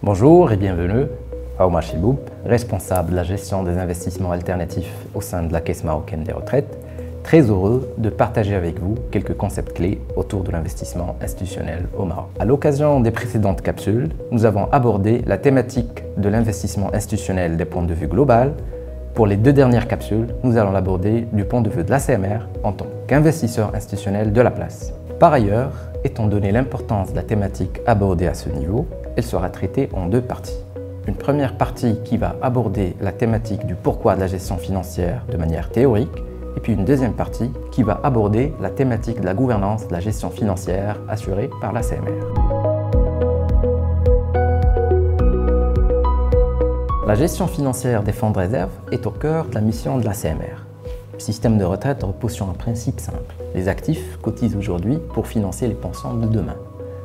Bonjour et bienvenue à Omar Chiboub, responsable de la gestion des investissements alternatifs au sein de la Caisse marocaine des retraites. Très heureux de partager avec vous quelques concepts clés autour de l'investissement institutionnel au Maroc. À l'occasion des précédentes capsules, nous avons abordé la thématique de l'investissement institutionnel des points de vue global. Pour les deux dernières capsules, nous allons l'aborder du point de vue de l'ACMR en tant qu'investisseur institutionnel de la place. Par ailleurs, étant donné l'importance de la thématique abordée à ce niveau, elle sera traitée en deux parties. Une première partie qui va aborder la thématique du pourquoi de la gestion financière de manière théorique, et puis une deuxième partie qui va aborder la thématique de la gouvernance de la gestion financière assurée par l'ACMR. La gestion financière des fonds de réserve est au cœur de la mission de l'ACMR. Le système de retraite repose sur un principe simple. Les actifs cotisent aujourd'hui pour financer les pensions de demain.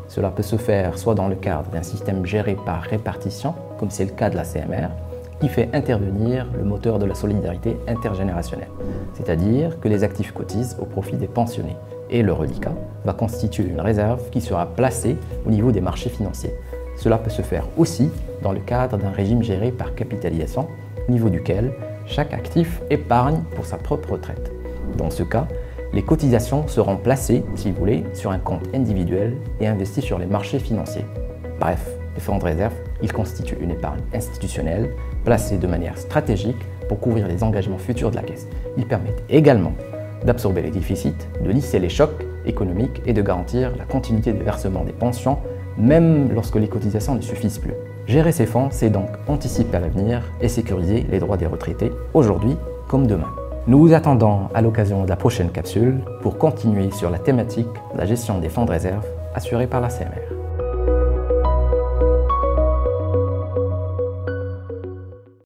Cela peut se faire soit dans le cadre d'un système géré par répartition, comme c'est le cas de l'ACMR, qui fait intervenir le moteur de la solidarité intergénérationnelle, c'est-à-dire que les actifs cotisent au profit des pensionnés et le reliquat va constituer une réserve qui sera placée au niveau des marchés financiers. Cela peut se faire aussi dans le cadre d'un régime géré par capitalisation, au niveau duquel chaque actif épargne pour sa propre retraite. Dans ce cas, les cotisations seront placées, si vous voulez, sur un compte individuel et investies sur les marchés financiers. Bref, les fonds de réserve, ils constituent une épargne institutionnelle placée de manière stratégique pour couvrir les engagements futurs de la caisse. Ils permettent également d'absorber les déficits, de lisser les chocs économiques et de garantir la continuité de versement des pensions, même lorsque les cotisations ne suffisent plus. Gérer ces fonds, c'est donc anticiper à l'avenir et sécuriser les droits des retraités aujourd'hui comme demain. Nous vous attendons à l'occasion de la prochaine capsule pour continuer sur la thématique de la gestion des fonds de réserve assurés par l'ACMR.